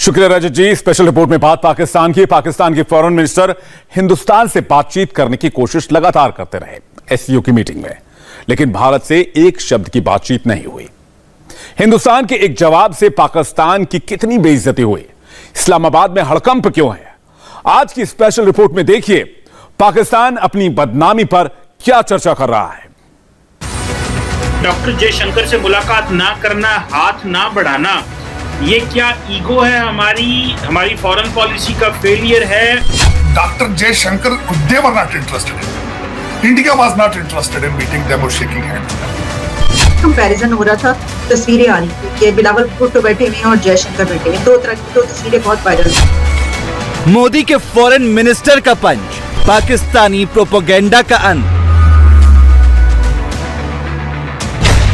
शुक्रिया रजत जी। Special report में बात पाकिस्तान की फॉरेन मिनिस्टर हिंदुस्तान से बातचीत करने की कोशिश लगातार करते रहे एससीओ की मीटिंग में, लेकिन भारत से एक शब्द की बातचीत नहीं हुई। हिंदुस्तान के एक जवाब से पाकिस्तान की कितनी बेइज्जती हुई, इस्लामाबाद में हड़कंप क्यों है, आज की स्पेशल रिपोर्ट में देखिए पाकिस्तान अपनी बदनामी पर क्या चर्चा कर रहा है। डॉक्टर जयशंकर से मुलाकात ना करना, हाथ ना बढ़ाना, ये क्या ईगो है हमारी फॉरेन पॉलिसी का फेलियर है? Doctor Jaishankar they were not interested in. India was not interested in meeting them or shaking hands. Comparison हो रहा था, तस्वीरें आ रही थी कि बिलावल भुट्टो बैठे हुए हैं और जयशंकर बैठे हैं, दो तरह की दो तस्वीरें बहुत वायरल हैं। मोदी के फॉरेन मिनिस्टर का पंच, पाकिस्तानी प्रोपेगेंडा का अंत।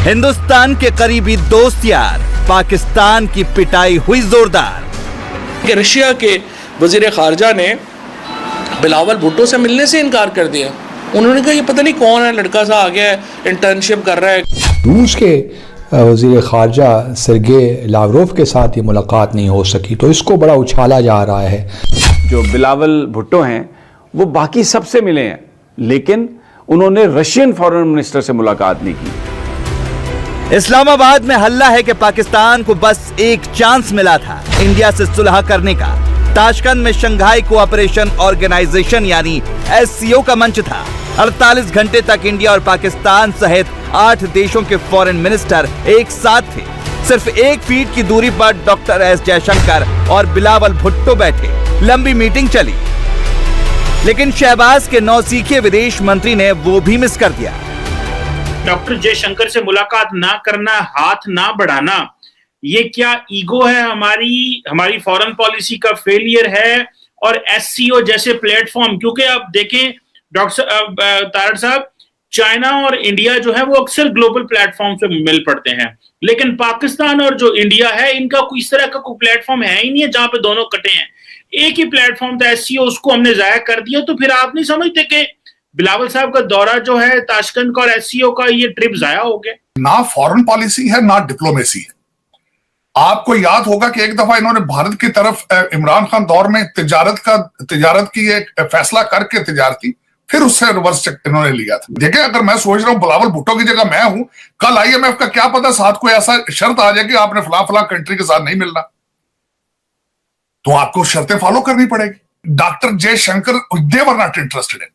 हिंदुस्तान के करीबी दोस्त यार, पाकिस्तान की पिटाई हुई जोरदार। रशिया के वजीर खारजा ने बिलावल भुट्टो से मिलने से इनकार कर दिया। उन्होंने कहा ये पता नहीं कौन है, लड़का सा आ गया है, इंटर्नशिप कर रहा है। रूस के वजीर खारजा सर्गे लावरोव के साथ ये मुलाकात नहीं हो सकी, तो इसको बड़ा उछाला जा रहा है। जो बिलावल भुट्टो हैं वो बाकी सबसे मिले हैं, लेकिन उन्होंने रशियन फॉरेन मिनिस्टर से मुलाकात नहीं की। इस्लामाबाद में हल्ला है कि पाकिस्तान को बस एक चांस मिला था इंडिया से सुलह करने का। ताशकंद में शंघाई कोऑपरेशन ऑर्गेनाइजेशन यानी एससीओ का मंच था। 48 घंटे तक इंडिया और पाकिस्तान सहित 8 देशों के फॉरेन मिनिस्टर एक साथ थे। सिर्फ 1 फीट की दूरी पर डॉक्टर एस जयशंकर और बिलावल भुट्टो बैठे। लंबी मीटिंग चली, लेकिन शहबाज के नौसीखे विदेश मंत्री ने वो भी मिस कर दिया। डॉक्टर जयशंकर से मुलाकात ना करना, हाथ ना बढ़ाना, ये क्या ईगो है हमारी फॉरेन पॉलिसी का फेलियर है? और एससीओ जैसे प्लेटफॉर्म, क्योंकि आप देखें डॉक्टर तारड़ साहब, चाइना और इंडिया जो है वो अक्सर ग्लोबल प्लेटफॉर्म पे मिल पड़ते हैं, लेकिन पाकिस्तान और जो इंडिया है इनका कोई इस तरह का कोई प्लेटफॉर्म है ही नहीं है जहां पे दोनों कटे हैं। एक ही प्लेटफॉर्म था एससीओ, उसको हमने जाया कर दिया। तो फिर आप नहीं समझते कि बिलावल साहब का दौरा जो है ताशकंद का और एससीओ का, ये ट्रिप जाया हो गया? ना फॉरेन पॉलिसी है ना डिप्लोमेसी है। आपको याद होगा कि एक दफा इन्होंने भारत की तरफ इमरान खान दौर में तिजारत की एक फैसला करके तिजारत की, फिर उससे रिवर्स चेक इन्होंने लिया था। देखिए, अगर मैं सोच रहा हूं बिलावल भुट्टो की जगह मैं हूं, कल आईएमएफ का क्या पता साथ कोई ऐसा शर्त आ जाए कि आपने फला कंट्री के साथ नहीं मिलना, तो आपको शर्तें फॉलो करनी पड़ेगी। Doctor Jaishankar they were not interested in.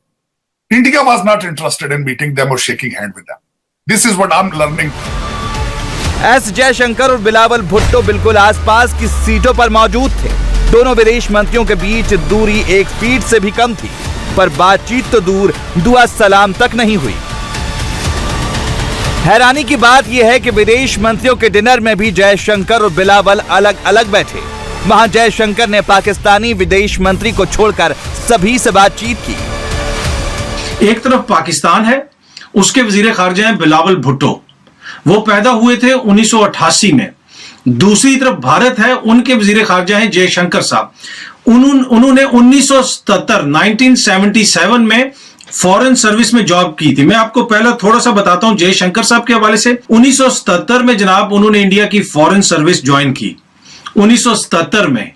India was not interested in meeting them or shaking hand with them. This is what I'm learning. S Jaishankar और बिलावल भुट्टो बिल्कुल आसपास की सीटों पर मौजूद थे। दोनों विदेश मंत्रियों के बीच दूरी 1 फीट से भी कम थी, पर बातचीत तो दूर, दुआ सलाम तक नहीं हुई। हैरानी की बात यह है कि विदेश मंत्रियों के डिनर में भी जयशंकर और बिलावल अलग अलग बैठे। वहां जयशंकर ने पाकिस्तानी विदेश मंत्री को छोड़कर सभी से बातचीत की। एक तरफ पाकिस्तान है, उसके वजीर खारजा हैं बिलावल भुट्टो, वो पैदा हुए थे 1988 में। दूसरी तरफ भारत है, उनके वजीर खारजा हैं जयशंकर साहब। उन्होंने 1977 में फॉरेन सर्विस में जॉब की थी। मैं आपको पहले थोड़ा सा बताता हूं जयशंकर साहब के हवाले से। 1977 में जनाब उन्होंने इंडिया की फॉरेन सर्विस ज्वाइन की 1977 में,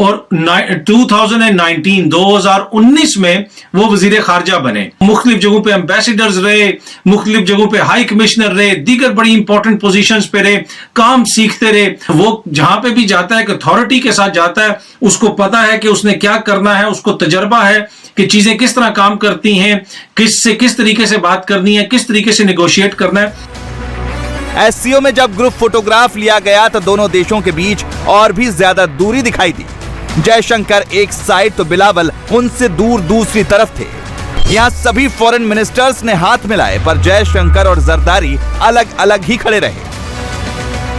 और 2019 में वो वजीर खारजा बने। मुख्तलिफ जगहों पे एम्बेसडर्स रहे, मुख्तलिफ जगहों पे हाई कमिश्नर रहे, दीगर बड़ी इंपॉर्टेंट पोजीशंस पे रहे, काम सीखते रहे। वो जहां पे भी जाता है, अथॉरिटी के साथ जाता है, उसको पता है कि उसने क्या करना है, उसको तजर्बा है कि चीजें किस तरह काम करती हैं, किस तरीके से बात करनी है, किस तरीके से निगोशिएट करना है। एससीओ में जब ग्रुप फोटोग्राफ लिया गया तो दोनों देशों के बीच और भी ज्यादा दूरी दिखाई दी। जयशंकर एक साइड तो बिलावल उनसे दूर दूसरी तरफ थे। यहाँ सभी फॉरेन मिनिस्टर्स ने हाथ मिलाए, पर जयशंकर और जरदारी अलग अलग ही खड़े रहे।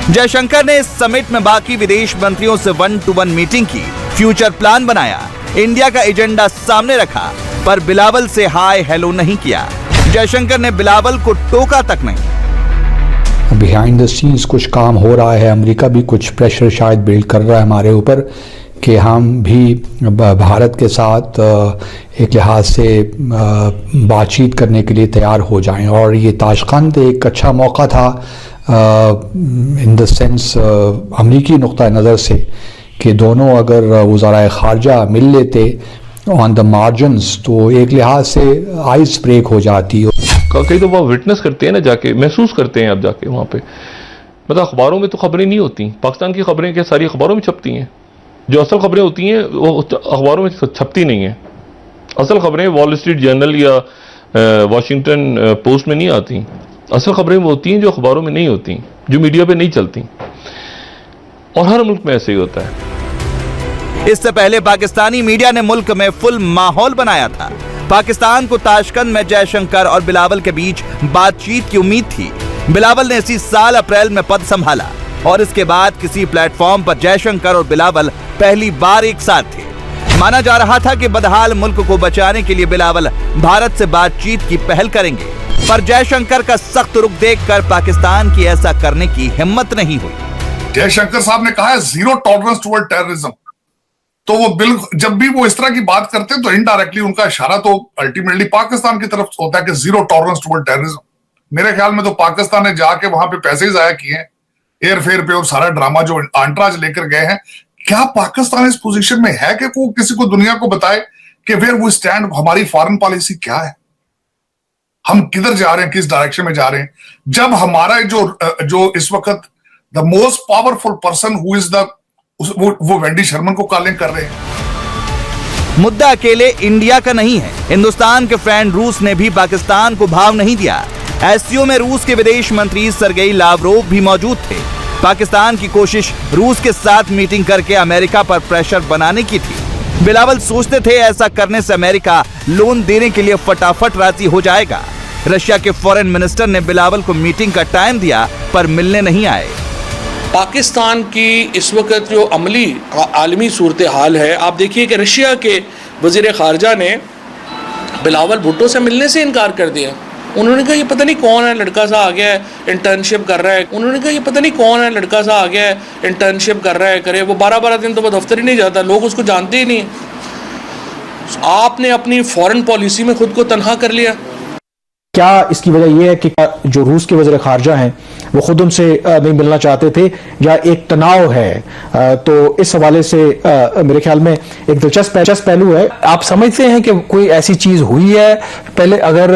जयशंकर ने इस समिट में बाकी विदेश मंत्रियों से 1-to-1 मीटिंग की, फ्यूचर प्लान बनाया, इंडिया का एजेंडा सामने रखा, पर बिलावल से हाय हेलो नहीं किया। जयशंकर ने बिलावल को टोका तक नहीं। बिहाइंड द सीन्स कुछ काम हो रहा है, अमेरिका भी कुछ प्रेशर शायद बिल्ड कर रहा है हमारे ऊपर कि हम भी भारत के साथ एक लिहाज से बातचीत करने के लिए तैयार हो जाएं। और ये ताशकंद एक अच्छा मौका था इन द सेंस अमरीकी नुक्ता नज़र से कि दोनों अगर वज़ाराए ख़ारजा मिल लेते ऑन द मार्जिन्स तो एक लिहाज से आइस ब्रेक हो जाती। कई तो वो विटनेस करते हैं ना, जाके महसूस करते हैं, अब जाके वहाँ पे मतलब अखबारों में तो खबरें नहीं होती, पाकिस्तान की खबरें क्या सारी अखबारों में छपती हैं, जो असल खबरें होती हैं वो अखबारों में छपती नहीं हैं। असल खबरें वॉल स्ट्रीट जर्नल या वाशिंगटन पोस्ट में नहीं आती, असल खबरें वो होती हैं जो अखबारों में नहीं होती, जो मीडिया पे नहीं चलती, और हर मुल्क में ऐसे ही होता है। इससे पहले पाकिस्तानी मीडिया ने मुल्क में फुल माहौल बनाया था। पाकिस्तान को ताशकंद में जयशंकर और बिलावल के बीच बातचीत की उम्मीद थी। बिलावल ने इसी साल अप्रैल में पद संभाला और इसके बाद किसी प्लेटफॉर्म पर जयशंकर और बिलावल पहली बार एक साथ थे। माना जा रहा था कि बदहाल मुल्क को बचाने के लिए बिलावल भारत से बातचीत की पहल करेंगे, पर जयशंकर का सख्त रुख देखकर पाकिस्तान की ऐसा करने की हिम्मत नहीं हुई। जयशंकर साहब ने कहा है जीरो टॉलरेंस टुवर्ड टेररिज्म, तो वो बिल्कुल जब भी वो इस तरह की बात करते हैं तो इनडायरेक्टली उनका इशारा तो अल्टीमेटली पाकिस्तान की तरफ होता है कि जीरो टॉलरेंस टुवर्ड टेररिज्म। मेरे ख्याल में तो पाकिस्तान ने जाके वहां पे पैसे ही जाया किए हैं एयरफेयर पे और सारा ड्रामा जो आंट्राज लेकर गए हैं। क्या पाकिस्तान इस पोजीशन में है कि वो किसी को दुनिया को बताए कि वेयर वी स्टैंड, हमारी फॉरेन पॉलिसी क्या है, हम किधर जा रहे हैं, किस डायरेक्शन में जा रहे हैं, जब हमारा जो इस वक्त the most powerful person who is the वो वेंडी शर्मन को कॉलिंग कर रहे हैं। मुद्दा अकेले इंडिया का नहीं है। हिंदुस्तान के फ्रेंड रूस ने भी पाकिस्तान को भाव नहीं दिया। एससीओ में रूस के विदेश मंत्री सरगेई लावरोव भी मौजूद थे। पाकिस्तान की कोशिश रूस के साथ मीटिंग करके अमेरिका पर प्रेशर बनाने की थी। बिलावल सोचते थे ऐसा करने से अमेरिका लोन देने के लिए फटाफट राजी हो जाएगा। रशिया के फॉरेन मिनिस्टर ने बिलावल को मीटिंग का टाइम दिया पर मिलने नहीं आए। पाकिस्तान की इस वक्त जो अमली आलमी सूरत हाल है, आप देखिए कि रशिया के वज़ीर ख़ारजा ने बिलावल भुट्टो से मिलने से इनकार कर दिया। उन्होंने कहा ये पता नहीं कौन है, लड़का सा आ गया है इंटर्नशिप कर रहा है। उन्होंने कहा ये पता नहीं कौन है, लड़का सा आ गया है इंटर्नशिप कर रहा है, करे वो 12-12 दिन तो वो दफ्तर ही नहीं जाता, लोग उसको जानते ही नहीं। आपने अपनी फॉरेन पॉलिसी में खुद को तनहा कर लिया। क्या इसकी वजह यह है कि जो रूस के वज़ीर ख़ारजा हैं वो खुद उनसे नहीं मिलना चाहते थे, या एक तनाव है? तो इस हवाले से मेरे ख्याल में एक दिलचस्प पहलू है। आप समझते हैं कि कोई ऐसी चीज हुई है पहले? अगर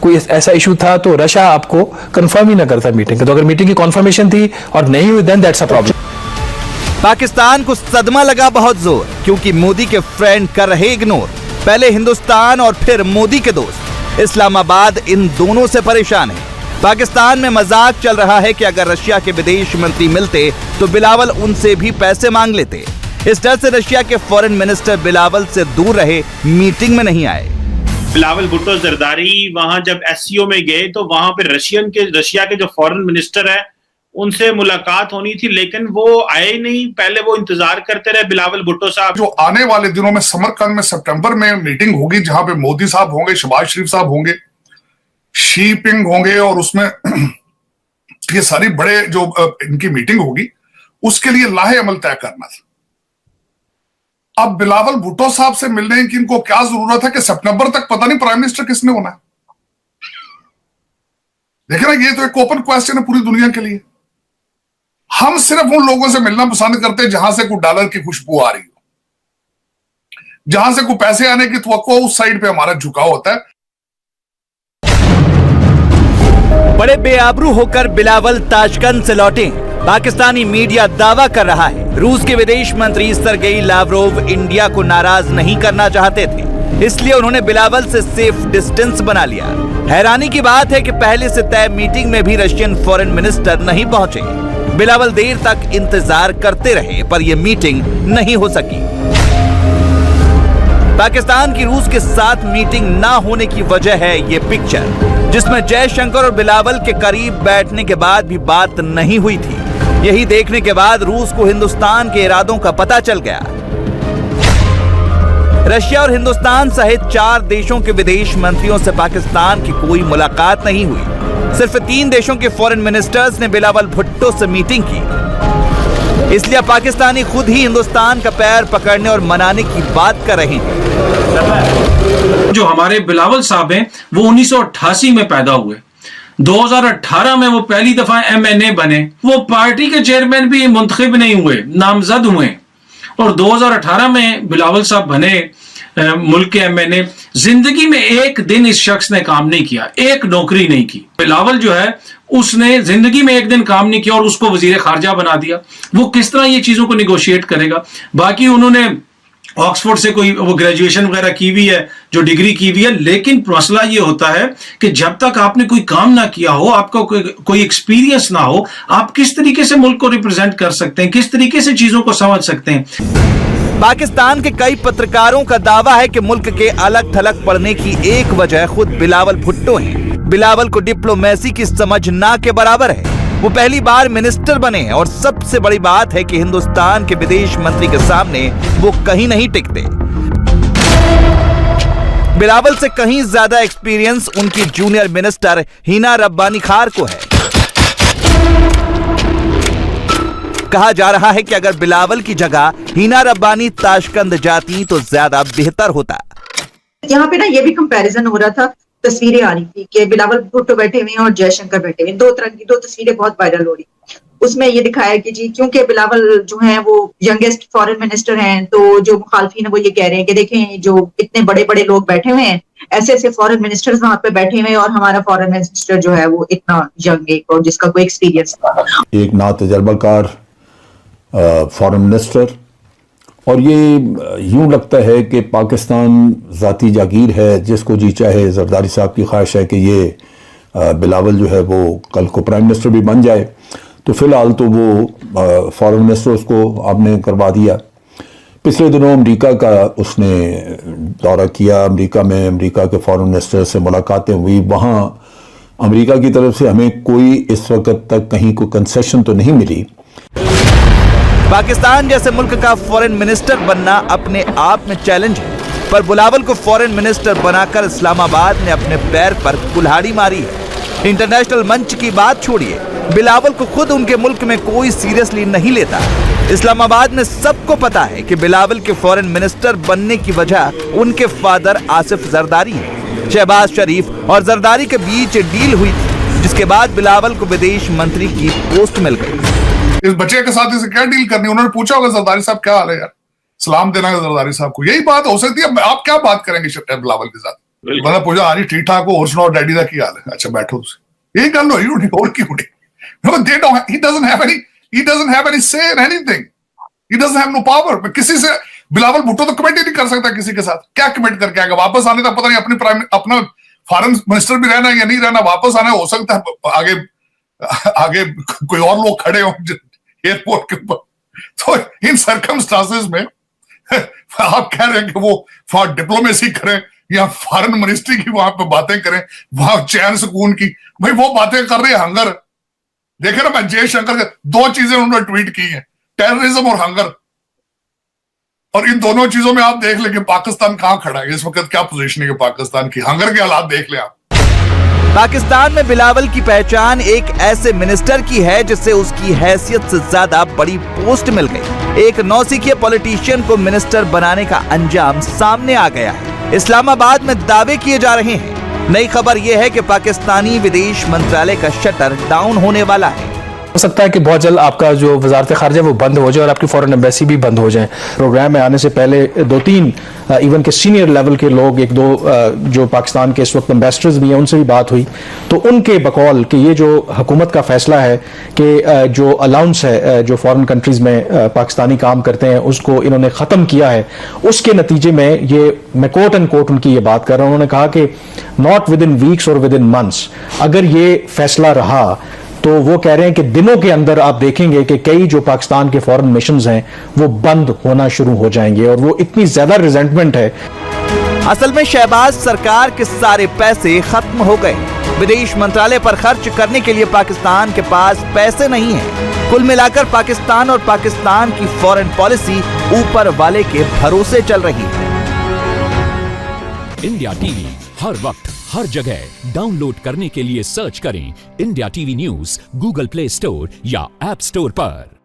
कोई ऐसा इशू था तो रशिया आपको कंफर्म ही ना करता मीटिंग का, तो अगर मीटिंग की कंफर्मेशन थी और नहीं हुई then that's a problem. Pakistan को सदमा लगा बहुत जोर, क्योंकि मोदी के फ्रेंड कर रहे इग्नोर। पहले हिंदुस्तान और फिर मोदी के दोस्त इस्लामाबाद इन दोनों से परेशान है। पाकिस्तान में मजाक चल रहा है कि अगर रशिया के विदेश मंत्री मिलते तो बिलावल उनसे भी पैसे मांग लेते। इस डर से रशिया के फॉरेन मिनिस्टर बिलावल से दूर रहे, मीटिंग में नहीं आए। बिलावल भुट्टो जरदारी वहां जब एससीओ में गए तो वहां पे रशिया के जो फॉरेन मिनिस्टर है उनसे मुलाकात होनी थी, लेकिन वो आए नहीं। पहले वो इंतजार करते रहे बिलावल भुट्टो साहब। जो आने वाले दिनों में समरकंद में सितंबर में मीटिंग होगी जहां पे मोदी साहब होंगे, शहबाज शरीफ साहब होंगे, शी पिंग होंगे, और उसमें ये सारी बड़े जो इनकी मीटिंग होगी उसके लिए लाहे अमल तय करना था। अब बिलावल भुट्टो साहब से मिलने की इनको क्या जरूरत है कि सितंबर तक पता नहीं प्राइम मिनिस्टर किसने होना है? देखे ना, ये तो एक ओपन क्वेश्चन है पूरी दुनिया के लिए। हम सिर्फ उन लोगों से मिलना पसंद करते हैं जहां से कोई डॉलर की खुशबू आ रही हो, जहां से कोई पैसे आने की तवक्को, उस साइड पे हमारा झुकाव होता है। बड़े बेआबरू होकर बिलावल ताशकंद से लौटे। पाकिस्तानी मीडिया दावा कर रहा है रूस के विदेश मंत्री सरगेई लावरोव इंडिया को नाराज नहीं करना चाहते थे, इसलिए उन्होंने बिलावल से सेफ डिस्टेंस बना लिया। हैरानी की बात है कि पहले से तय मीटिंग में भी रशियन फॉरेन मिनिस्टर नहीं पहुंचे। बिलावल देर तक इंतजार करते रहे पर यह मीटिंग नहीं हो सकी। पाकिस्तान की रूस के साथ मीटिंग ना होने की वजह है ये पिक्चर, जिसमें जयशंकर और बिलावल के करीब बैठने के बाद भी बात नहीं हुई थी। यही देखने के बाद रूस को हिंदुस्तान के इरादों का पता चल गया। रशिया और हिंदुस्तान सहित 4 देशों के विदेश मंत्रियों से पाकिस्तान की कोई मुलाकात नहीं हुई। सिर्फ 3 देशों के फॉरेन मिनिस्टर्स ने बिलावल भुट्टो से मीटिंग की। इसलिए पाकिस्तानी खुद ही हिंदुस्तान का पैर पकड़ने और मनाने की बात कर रहे हैं। जो हमारे बिलावल साहब हैं वो 1988 में पैदा हुए, 2018 में वो पहली दफा MNA बने। वो पार्टी के चेयरमैन भी मुंतखब नहीं हुए, नामजद हुए। और 2018 में बिलावल साहब बने मुल्क के एमएनए। जिंदगी में एक दिन इस शख्स ने काम नहीं किया, एक नौकरी नहीं की। बिलावल जो है उसने जिंदगी में एक दिन काम नहीं किया और उसको वजीर खारजा बना दिया। वो किस तरह ये चीजों को निगोशिएट करेगा? बाकी उन्होंने ऑक्सफोर्ड से कोई वो ग्रेजुएशन वगैरह की हुई है, जो डिग्री की हुई है, लेकिन मसला ये होता है कि जब तक आपने कोई काम ना किया हो, आपका कोई एक्सपीरियंस ना हो, आप किस तरीके से मुल्क को रिप्रेजेंट कर सकते हैं, किस तरीके से चीजों को समझ सकते हैं। पाकिस्तान के कई पत्रकारों का दावा है कि मुल्क के अलग थलग पड़ने की एक वजह खुद बिलावल भुट्टो है। बिलावल को डिप्लोमेसी की समझ ना के बराबर है। वो पहली बार मिनिस्टर बने हैं और सबसे बड़ी बात है कि हिंदुस्तान के विदेश मंत्री के सामने वो कहीं नहीं टिकते। बिलावल से कहीं ज्यादा एक्सपीरियंस उनकी जूनियर मिनिस्टर हिना रब्बानी खार को है। कहा जा रहा है कि अगर बिलावल की जगह हिना रब्बानी ताशकंद जाती तो ज्यादा बेहतर होता। यहाँ पे ना ये भी कंपैरिजन हो रहा था, तस्वीरें आ रही थी कि बिलावल भुट्टो बैठे हुए हैं और जयशंकर बैठे हुए हैं। दो तस्वीरें बहुत वायरल हो रही। उसमें ये दिखाया कि जी क्योंकि बिलावल जो हैं वो यंगेस्ट फॉरेन मिनिस्टर हैं, तो जो मुखालफिन है वो ये कह रहे हैं कि देखें जो इतने बड़े बड़े लोग बैठे हुए हैं, ऐसे ऐसे फॉरेन मिनिस्टर्स वहां पे बैठे हुए हैं और हमारा फॉरेन मिनिस्टर जो है वो इतना यंग है और जिसका कोई एक्सपीरियंस एक ना तजर्बाकार फॉरेन मिनिस्टर। और ये यूं लगता है कि पाकिस्तान ज़ाती जागीर है, जिसको जी चाहे। जरदारी साहब की ख्वाहिश है कि ये बिलावल जो है वो कल को प्राइम मिनिस्टर भी बन जाए। तो फिलहाल तो वो फॉरेन मिनिस्टर उसको आपने करवा दिया। पिछले दिनों अमेरिका का उसने दौरा किया। अमेरिका में अमेरिका के फॉरेन मिनिस्टर से मुलाकातें हुई। वहाँ अमेरिका की तरफ से हमें कोई इस वक्त तक कहीं कोई कंसेशन तो नहीं मिली। पाकिस्तान जैसे मुल्क का फॉरेन मिनिस्टर बनना अपने आप में चैलेंज है, पर बिलावल को फॉरेन मिनिस्टर बनाकर इस्लामाबाद ने अपने पैर पर कुल्हाड़ी मारी है। इंटरनेशनल मंच की बात छोड़िए, बिलावल को खुद उनके मुल्क में कोई सीरियसली नहीं लेता। इस्लामाबाद में सबको पता है कि बिलावल के फॉरेन मिनिस्टर बनने की वजह उनके फादर आसिफ जरदारी है। शहबाज शरीफ और जरदारी के बीच डील हुई थी, जिसके बाद बिलावल को विदेश मंत्री की पोस्ट मिल गई। इस बच्चे के साथ इसे क्या डील करनी? उन्होंने पूछा होगा जरदारी साहब क्या हाल है यार, सलाम देना है जरदारी साहब को। यही बात हो सकती है। आप क्या बात करेंगे बिलावल के साथ? मैंने पूछा हाँ जी ठीक ठाक हो, और सुनाओ डैडी का क्या हाल है? अच्छा बैठो, यही गल हो और क्यों नहीं? No, they don't. He doesn't have any say in anything. He doesn't have no power. किसी से बिलावल भुट्टो तो कमेंट ही नहीं कर सकता किसी के साथ। क्या कमेंट करके आएगा? वापस आने तक पता नहीं अपना फॉरेन मिनिस्टर भी रहना या नहीं रहना, वापस आना हो सकता है आगे कोई और लोग खड़े हों एयरपोर्ट के ऊपर। तो इन सर्कमस्टांसेस में आप कह रहे हैं कि वो वहां डिप्लोमेसी करें या फॉरेन मिनिस्ट्री की वहां पे बातें करें, वहां चैन सुकून की? भाई वो बातें कर रहे हैं हंगर। देखे ना, मैं जयशंकर के 2 चीजें उन्होंने ट्वीट की हैं, टेररिज्म और हंगर। और इन दोनों चीजों में आप देख लें कि पाकिस्तान कहां खड़ा है इस वक्त, क्या पोजीशन है पाकिस्तान की। हंगर के हालात देख लें आप। पाकिस्तान में बिलावल की पहचान एक ऐसे मिनिस्टर की है जिससे उसकी हैसियत से ज्यादा बड़ी पोस्ट मिल गई। एक नौसिखिए पॉलिटिशियन को मिनिस्टर बनाने का अंजाम सामने आ गया है। इस्लामाबाद में दावे किए जा रहे हैं। नई खबर यह है कि पाकिस्तानी विदेश मंत्रालय का शटर डाउन होने वाला है। हो सकता है कि बहुत जल्द आपका जो वजारत खारजा वो बंद हो जाए और आपकी फॉरेन एम्बेसी भी बंद हो जाए। प्रोग्राम में आने से पहले 2-3 इवन के सीनियर लेवल के लोग, 1-2 जो पाकिस्तान के इस वक्त एम्बेसडर्स भी हैं, उनसे भी बात हुई। तो उनके बकौल कि ये जो हुकूमत का फैसला है कि जो अलाउंस है जो फॉरेन कंट्रीज में पाकिस्तानी काम करते हैं उसको इन्होंने ख़त्म किया है, उसके नतीजे में ये, मैं कोट एंड कोट उनकी ये बात कर रहा हूँ, उन्होंने कहा कि नॉट विद इन वीक्स और विद इन मंथ्स, अगर ये फैसला रहा तो वो कह रहे हैं कि दिनों के अंदर आप देखेंगे कि कई जो पाकिस्तान के फॉरेन मिशंस हैं वो बंद होना शुरू हो जाएंगे। और वो इतनी ज्यादा रिजेंटमेंट है। असल में शहबाज सरकार के सारे पैसे खत्म हो गए। विदेश मंत्रालय पर खर्च करने के लिए पाकिस्तान के पास पैसे नहीं है। कुल मिलाकर पाकिस्तान और पाकिस्तान की फॉरेन पॉलिसी ऊपर वाले के भरोसे चल रही है। इंडिया टीवी हर वक्त हर जगह डाउनलोड करने के लिए सर्च करें India TV news Google play store या ऐप स्टोर पर।